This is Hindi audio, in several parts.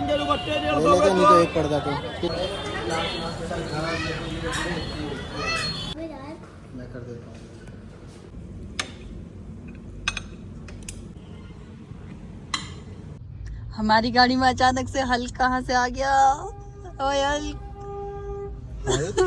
ले लेते नहीं तो एक पर्दा तो मैं कर देता हूँ। हमारी गाड़ी में अचानक से हल्क कहाँ से आ गया। ओए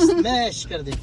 स्मैश कर दे।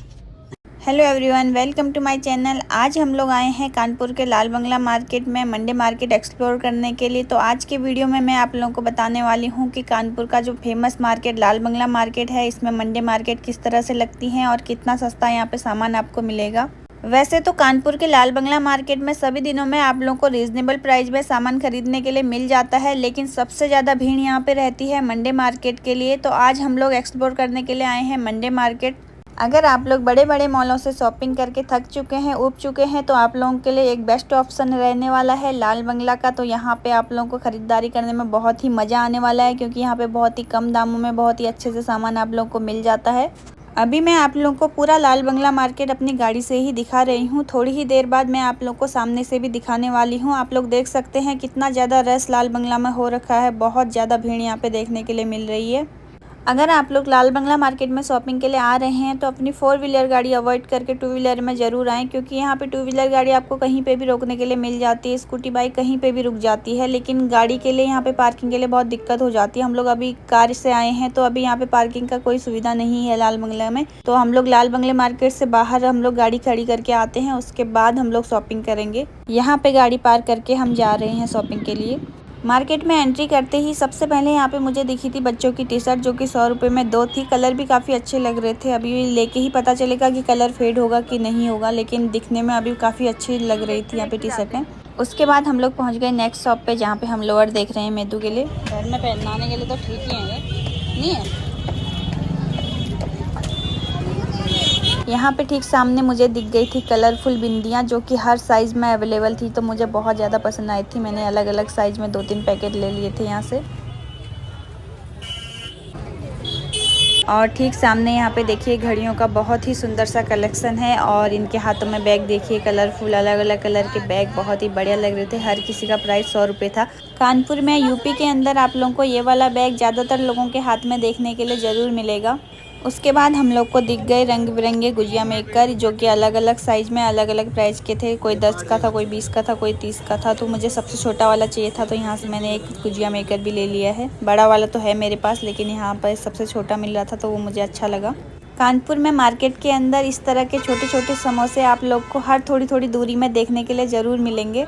Hello everyone, welcome to my channel. आज हम लोग आए हैं कानपुर के लाल बंगला मार्केट में मंडे मार्केट एक्सप्लोर करने के लिए। तो आज के वीडियो में मैं आप लोगों को बताने वाली हूं कि कानपुर का जो फेमस मार्केट लाल बंगला मार्केट है, इसमें मंडे मार्केट किस तरह से लगती है और कितना सस्ता यहाँ पे सामान आपको मिलेगा। वैसे तो कानपुर के लाल बंगला मार्केट में सभी दिनों में आप लोगों को रीजनेबल प्राइस में सामान खरीदने के लिए मिल जाता है, लेकिन सबसे ज़्यादा भीड़ यहाँ पे रहती है मंडे मार्केट के लिए। तो आज हम लोग एक्सप्लोर करने के लिए आए हैं मंडे मार्केट। अगर आप लोग बड़े बड़े मॉलों से शॉपिंग करके थक चुके हैं, ऊब चुके हैं, तो आप लोगों के लिए एक बेस्ट ऑप्शन रहने वाला है लाल बंगला का। तो यहाँ पे आप लोगों को ख़रीदारी करने में बहुत ही मज़ा आने वाला है, क्योंकि यहाँ पे बहुत ही कम दामों में बहुत ही अच्छे से सामान आप लोगों को मिल जाता है। अभी मैं आप लोगों को पूरा लाल बंगला मार्केट अपनी गाड़ी से ही दिखा रही हूँ। थोड़ी ही देर बाद मैं आप लोगों को सामने से भी दिखाने वाली हूँ। आप लोग देख सकते हैं कितना ज़्यादा रश लाल बंगला में हो रखा है। बहुत ज़्यादा भीड़ यहाँ पे देखने के लिए मिल रही है। अगर आप लोग लाल बंगला मार्केट में शॉपिंग के लिए आ रहे हैं तो अपनी 4 व्हीलर गाड़ी अवॉइड करके 2 व्हीलर में ज़रूर आएँ, क्योंकि यहाँ पे 2 व्हीलर गाड़ी आपको कहीं पे भी रोकने के लिए मिल जाती है। स्कूटी बाइक कहीं पे भी रुक जाती है, लेकिन गाड़ी के लिए यहाँ पे पार्किंग के लिए बहुत दिक्कत हो जाती है। हम लोग अभी कार से आए हैं तो अभी यहाँ पे पार्किंग का कोई सुविधा नहीं है लाल बंगला में। तो हम लोग लाल बंगले मार्केट से बाहर हम लोग गाड़ी खड़ी करके आते हैं, उसके बाद हम लोग शॉपिंग करेंगे। यहाँ पे गाड़ी पार्क करके हम जा रहे हैं शॉपिंग के लिए। मार्केट में एंट्री करते ही सबसे पहले यहाँ पे मुझे दिखी थी बच्चों की टी शर्ट, जो कि 100 रुपये में 2 थी। कलर भी काफ़ी अच्छे लग रहे थे। अभी लेके ही पता चलेगा कि कलर फेड होगा कि नहीं होगा, लेकिन दिखने में अभी काफ़ी अच्छी लग रही थी यहाँ पे टी शर्टें। उसके बाद हम लोग पहुँच गए नेक्स्ट शॉप पे, जहाँ पे हम लोअर देख रहे हैं मेदू के लिए। घर में पहनाने के लिए तो ठीक ही है ये, नहीं है। यहाँ पे ठीक सामने मुझे दिख गई थी कलरफुल बिंदियाँ, जो कि हर साइज़ में अवेलेबल थी। तो मुझे बहुत ज़्यादा पसंद आई थी। मैंने अलग अलग साइज़ में 2-3 पैकेट ले लिए थे यहाँ से। और ठीक सामने यहाँ पे देखिए घड़ियों का बहुत ही सुंदर सा कलेक्शन है, और इनके हाथों में बैग देखिए कलरफुल, अलग अलग कलर के बैग बहुत ही बढ़िया लग रहे थे। हर किसी का प्राइस 100 रुपये था। कानपुर में यूपी के अंदर आप लोगों को ये वाला बैग ज़्यादातर लोगों के हाथ में देखने के लिए ज़रूर मिलेगा। उसके बाद हम लोग को दिख गए रंग बिरंगे गुजिया मेकर, जो कि अलग अलग साइज़ में अलग अलग प्राइस के थे। कोई 10 का था, कोई 20 का था, कोई 30 का था। तो मुझे सबसे छोटा वाला चाहिए था, तो यहाँ से मैंने एक गुजिया मेकर भी ले लिया है। बड़ा वाला तो है मेरे पास, लेकिन यहाँ पर सबसे छोटा मिल रहा था तो वो मुझे अच्छा लगा। कानपुर में मार्केट के अंदर इस तरह के छोटे छोटे समोसे आप लोग को हर थोड़ी थोड़ी दूरी में देखने के लिए ज़रूर मिलेंगे।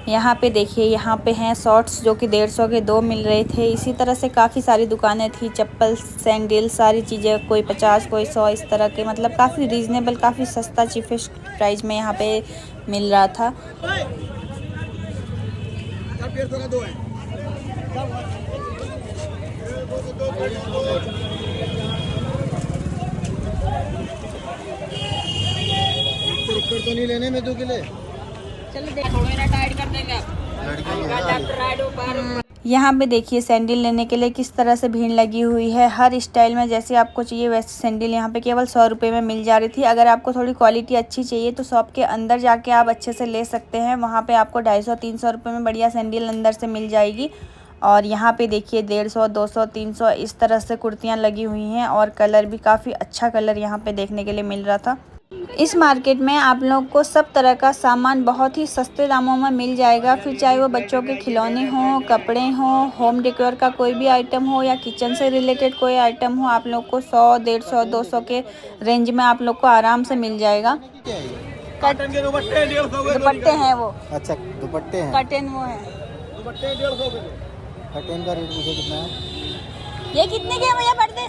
यहाँ पे देखिए, यहाँ पे हैं शॉर्ट्स, जो कि 150 के 2 मिल रहे थे। इसी तरह से काफ़ी सारी दुकानें थी, चप्पल, सैंडल, सारी चीज़ें, कोई 50 कोई 100 इस तरह के, मतलब काफ़ी रीज़नेबल, काफ़ी सस्ता चीपेस्ट प्राइस में यहाँ पे मिल रहा था। तो नहीं लेने में 2 किले यहाँ पे देखिए सैंडल लेने के लिए किस तरह से भीड़ लगी हुई है। हर स्टाइल में जैसे आपको चाहिए वैसे सैंडल यहाँ पे केवल 100 रुपये में मिल जा रही थी। अगर आपको थोड़ी क्वालिटी अच्छी चाहिए तो शॉप के अंदर जाके आप अच्छे से ले सकते हैं। वहाँ पे आपको 250-300 रुपये में बढ़िया सैंडल अंदर से मिल जाएगी। और यहाँ पे देखिए 150, 200, 300 इस तरह से कुर्तियाँ लगी हुई हैं, और कलर भी काफ़ी अच्छा कलर यहाँ पे देखने के लिए मिल रहा था। इस मार्केट में आप लोग को सब तरह का सामान बहुत ही सस्ते दामों में मिल जाएगा। फिर चाहे वो बच्चों के खिलौने हों, कपड़े हों, होम डेकोर का कोई भी आइटम हो, या किचन से रिलेटेड कोई आइटम हो, आप लोग को 100, 150, 200 के रेंज में आप लोग को आराम से मिल जाएगा। कॉटन के दुपट्टे हैं वो। अच्छा, दुपट्टे हैं। कटन वो है। दुपट्टे 150 के। कॉटन का रेट मुझे कितना है? ये कितने के हैं भैया पर्दे?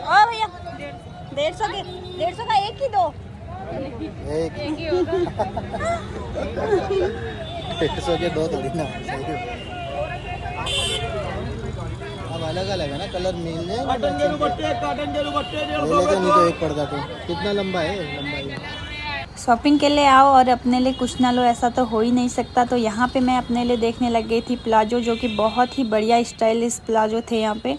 ओ भैया 150 के। 150 का एक ही दो। एक 150 के 2 थोड़ी ना। अब अलग अलग है ना, कलर मिल जाए। कॉटन के दुपट्टे ले लेते नहीं तो एक पर्दा तो कितना लंबा है? लंबाई शॉपिंग के लिए आओ और अपने लिए कुछ ना लो, ऐसा तो हो ही नहीं सकता। तो यहाँ पे मैं अपने लिए देखने लग गई थी प्लाजो, जो कि बहुत ही बढ़िया स्टाइलिश प्लाजो थे यहाँ पे।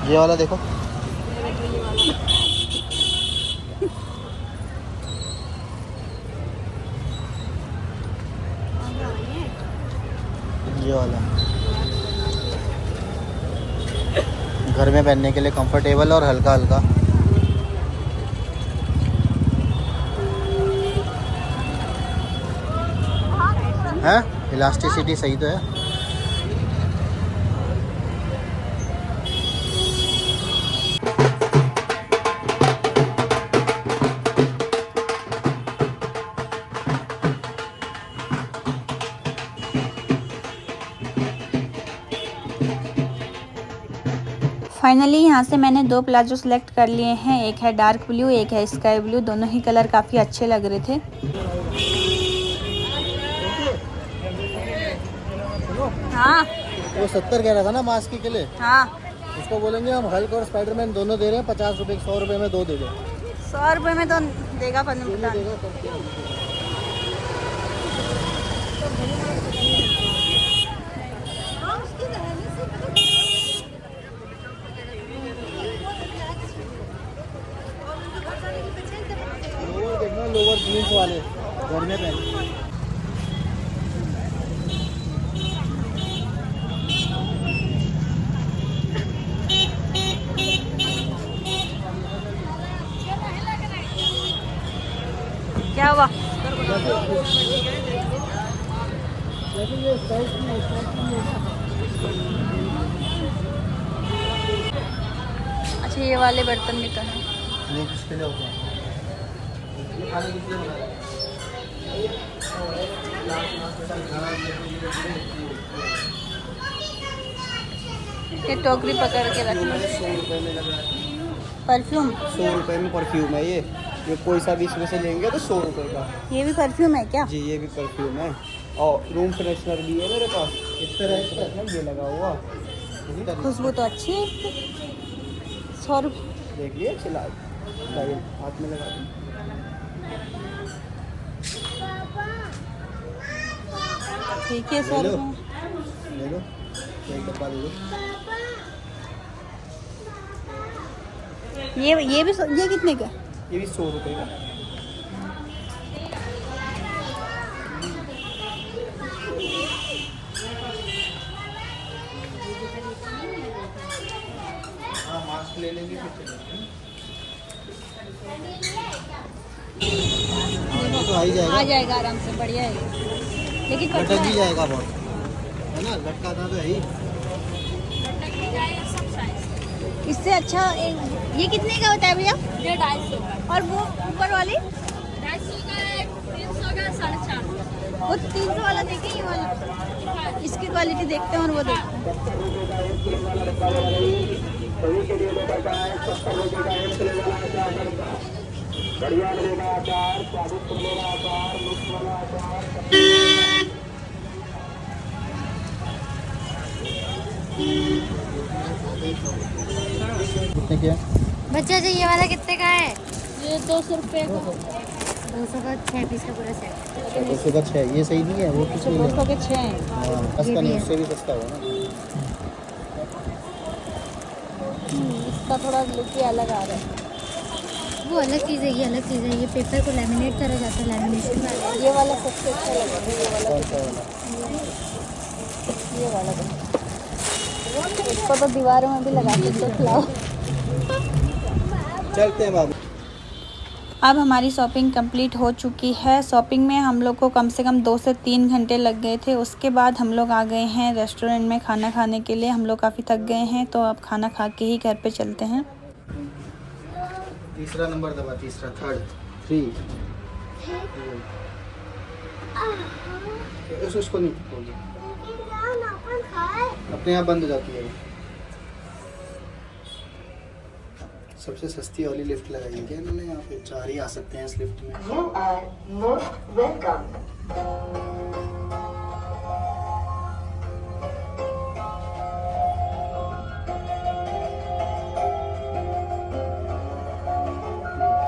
ये वाला देखो, ये वाला घर में पहनने के लिए कंफर्टेबल और हल्का हल्का। है इलास्टिसिटी सही तो है। फाइनली यहाँ से मैंने 2 प्लाजो सेलेक्ट कर लिए हैं, एक है डार्क ब्लू, एक है स्काई ब्लू। दोनों ही कलर काफ़ी अच्छे लग रहे थे। हाँ वो 70 कह रहा था ना मास्क के लिए। हाँ, उसको बोलेंगे हम हल्क और स्पाइडरमैन दोनों दे रहे हैं 50 रुपये, 100 रुपये में 2 दे दो। 100 रुपये में तो देगा पर नहीं पता। लोअर जीन्स वाले घर में पहन। क्या हुआ? अच्छा ये वाले बर्तन भी तो हैं। ये किसके लिए होता है? ये खाने के लिए होता है। ये टोकरी पकड़ के रखना। 100 रुपये में लगा है। परफ्यूम 100 रुपये में परफ्यूम है ये कोई सा भी इसमें से लेंगे तो 100 रुपये का। ये भी परफ्यूम है क्या? जी ये भी परफ्यूम है और रूम फ्रेशनर भी है मेरे पास। इस तरह ये लगा हुआ, खुशबू तो अच्छी है इसकी। 100 रुपये देख लिए, चिल्ला हाथ में लगा दूँ। ठीक है 100 रुपये। ले लो, एक डब्बा ले लो। ये कितने का? ये भी 100 रुपये का। हाँ मास्क ले लेंगे फिर चलेंगे। तो आ ही जाएगा आराम से, बढ़िया है। लेकिन लटक भी जाएगा बहुत, है ना, लटका था तो है ही। इससे अच्छा ये कितने का होता है भैया? ये 250 और वो ऊपर वाली 250 का है, 300 का 450। वो 300 वाला देखें, ये वाला। इसकी क्वालिटी देखते हैं और वो देखते कितने के? बच्चा जी ये वाला कितने का है? ये 200 रुपये का। 200 का 6 पीस का पूरा सेट। 200 का 6, ये सही नहीं है, वो किस लिए? 200 के 6 हैं। हाँ सस्ता नहीं, उससे भी सस्ता होगा ना। इसका थोड़ा लुक ही अलग आ रहा है। वो अलग चीज़ है, ये अलग चीज़ है। ये पेपर को लैमिनेट करा जाता है, लैमिनेशन वाला। ये वाला सबसे अच्छा लगा मुझे, ये वाला। कौन सा वाला? ये वाला इसको तो दीवारों में भी लगा के खिलाओ। चलते हैं बाबू। अब हमारी शॉपिंग कंप्लीट हो चुकी है। शॉपिंग में हम लोग को कम से कम 2 से 3 घंटे लग गए थे। उसके बाद हम लोग आ गए हैं रेस्टोरेंट में खाना खाने के लिए। हम लोग काफ़ी थक गए हैं, तो अब खाना खा के ही घर पे चलते हैं। तीसरा नंबर दबा, तीसरा, थर्ड, 3। उसको नहीं खोलिए, अपने आप बंद हो जाती है। सबसे सस्ती वाली लिफ्ट लगाई है क्या इन्होंने? यहाँ पे 4 ही आ सकते हैं इस लिफ्ट में।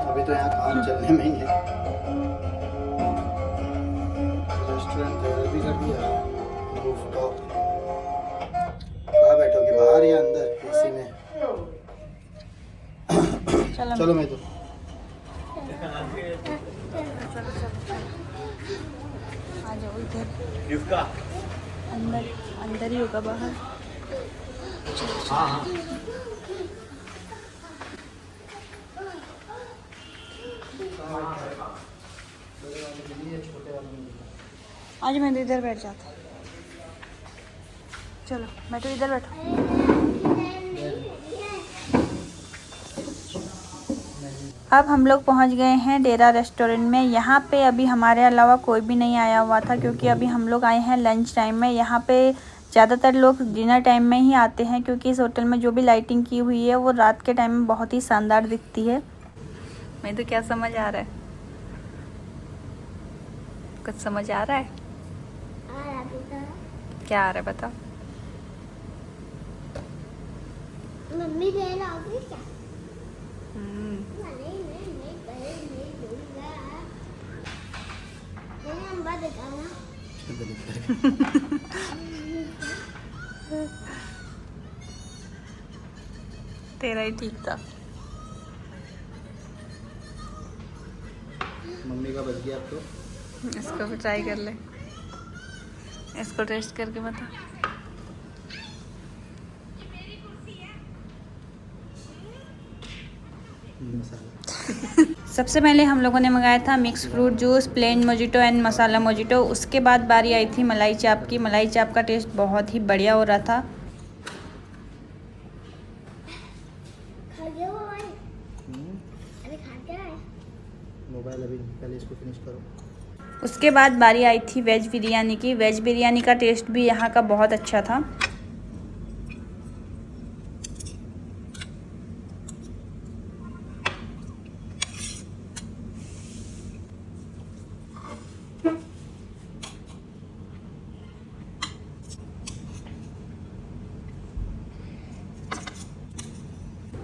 अभी तो यहाँ काम चलने में ही है। रेस्टोरेंट तैयार भी कर दिया, रूफटॉप। कहाँ बैठोगे, बाहर या अंदर एसी में? चलो मैं तो आ जाओ इधर, अंदर अंदर ही होगा, बाहर। आज मैं तो इधर बैठ जाता। चलो मैं तो इधर बैठा। अब हम लोग पहुंच गए हैं डेरा रेस्टोरेंट में। यहाँ पे अभी हमारे अलावा कोई भी नहीं आया हुआ था, क्योंकि अभी हम लोग आए हैं लंच टाइम में। यहाँ पे ज़्यादातर लोग डिनर टाइम में ही आते हैं, क्योंकि इस होटल में जो भी लाइटिंग की हुई है वो रात के टाइम में बहुत ही शानदार दिखती है। मैं तो क्या समझ आ रहा है? कुछ समझ आ रहा है? क्या आ रहा है बता। मम्मी ले लाओगी क्या? तेरा ही ठीक था। मम्मी का बच गया अब तो। इसको भी ट्राई कर ले, इसको टेस्ट करके बता। सबसे पहले हम लोगों ने मंगाया था mix fruit juice, plain mojito and masala mojito. उसके बाद बारी आई थी मलाई चाप की। मलाई चाप का टेस्ट बहुत ही बढ़िया हो रहा था। मोबाइल अभी पहले इसको फिनिश करो। उसके बाद बारी आई थी वेज बिरयानी की। वेज बिरयानी का टेस्ट भी यहाँ का बहुत अच्छा था।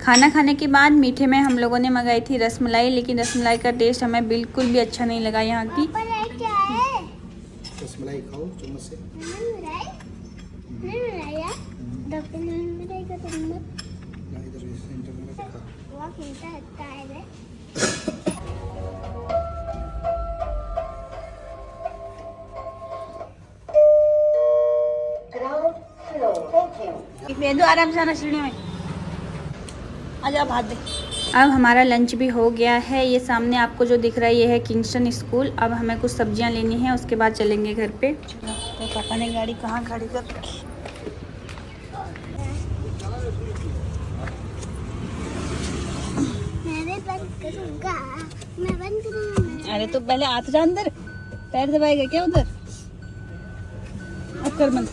खाना खाने के बाद मीठे में हम लोगों ने मंगाई थी रसमलाई, लेकिन रसमलाई का टेस्ट हमें बिल्कुल भी अच्छा नहीं लगा यहाँ की। रसमलाई खाओ चम्मच से। आराम से आना सीढ़ी में। आजा भात दे। अब हमारा लंच भी हो गया है। ये सामने आपको जो दिख रहा है ये है किंगस्टन स्कूल। अब हमें कुछ सब्जियां लेनी है, उसके बाद चलेंगे घर पे। चलो तो पापा ने गाड़ी कहाँ खड़ी कर रखी? मैं बंद करूंगा। अरे तो पहले हाथ जा अंदर, पैर दबाएगा क्या उधर? अब कर बंद।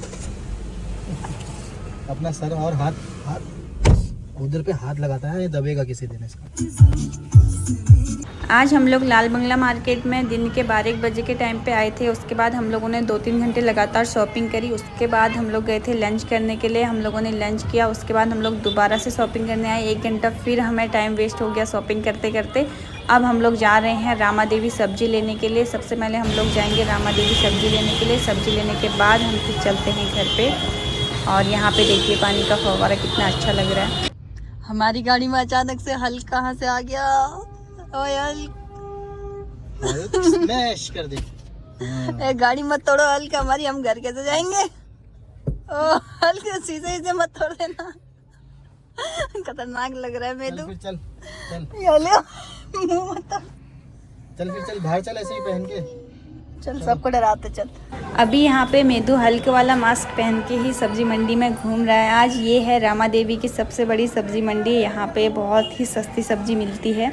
अपना सर और हाथ उधर पे हाथ लगाता है, दबेगा किसी दिन इसका। आज हम लोग लाल बंगला मार्केट में दिन के 12 बजे के टाइम पे आए थे। उसके बाद हम लोगों ने 2-3 घंटे लगातार शॉपिंग करी। उसके बाद हम लोग गए थे लंच करने के लिए। हम लोगों ने लंच किया, उसके बाद हम लोग दोबारा से शॉपिंग करने आए। 1 घंटा फिर हमें टाइम वेस्ट हो गया शॉपिंग करते करते। अब हम लोग जा रहे हैं रामा देवी सब्जी लेने के लिए। सबसे पहले हम लोग जाएंगे रामा देवी सब्जी लेने के लिए। सब्जी लेने के बाद हम फिर चलते हैं घर पे। और यहाँ पे देखिए पानी का फव्वारा कितना अच्छा लग रहा है। हमारी गाड़ी में अचानक से हल्क कहाँ से आ गया? ओए हल्क, स्मैश कर दे। गाड़ी मत तोड़ो हल्क हमारी, हम घर कैसे जाएंगे? ओ हल्क शीशे से मत तोड़ देना, खतरनाक लग रहा है। मैं तो चल मुंह मत चल बाहर चल, ऐसे ही पहन के चल, सबको डराते चल। अभी यहाँ पे मेदू हल्क वाला मास्क पहन के ही सब्जी मंडी में घूम रहा है। आज ये है रामा देवी की सबसे बड़ी सब्जी मंडी। यहाँ पे बहुत ही सस्ती सब्जी मिलती है।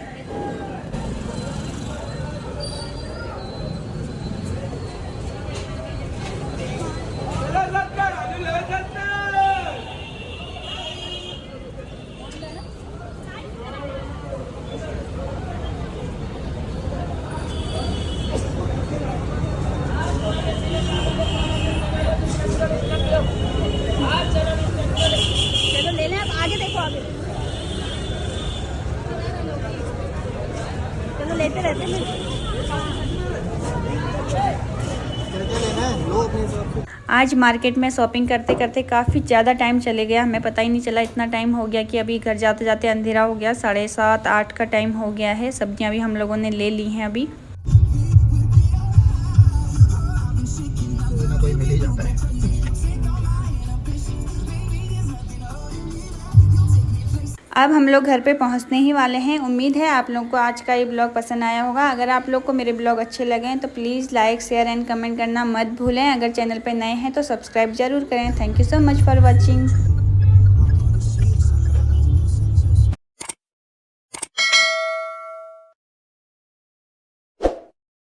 हैं, लो अपने हिसाब से। आज मार्केट में शॉपिंग करते करते काफ़ी ज़्यादा टाइम चले गया, हमें पता ही नहीं चला। इतना टाइम हो गया कि अभी घर जाते जाते अंधेरा हो गया। 7:30 8 का टाइम हो गया है। सब्जियां भी हम लोगों ने ले ली हैं अभी। कोई ना कोई मिल ही जाता है। अब हम लोग घर पे पहुंचने ही वाले हैं। उम्मीद है आप लोगों को आज का ये ब्लॉग पसंद आया होगा। अगर आप लोग को मेरे ब्लॉग अच्छे लगे तो please like share and comment करना मत भूलें। अगर चैनल पे नए हैं तो सब्सक्राइब जरूर करें। Thank you so much for watching.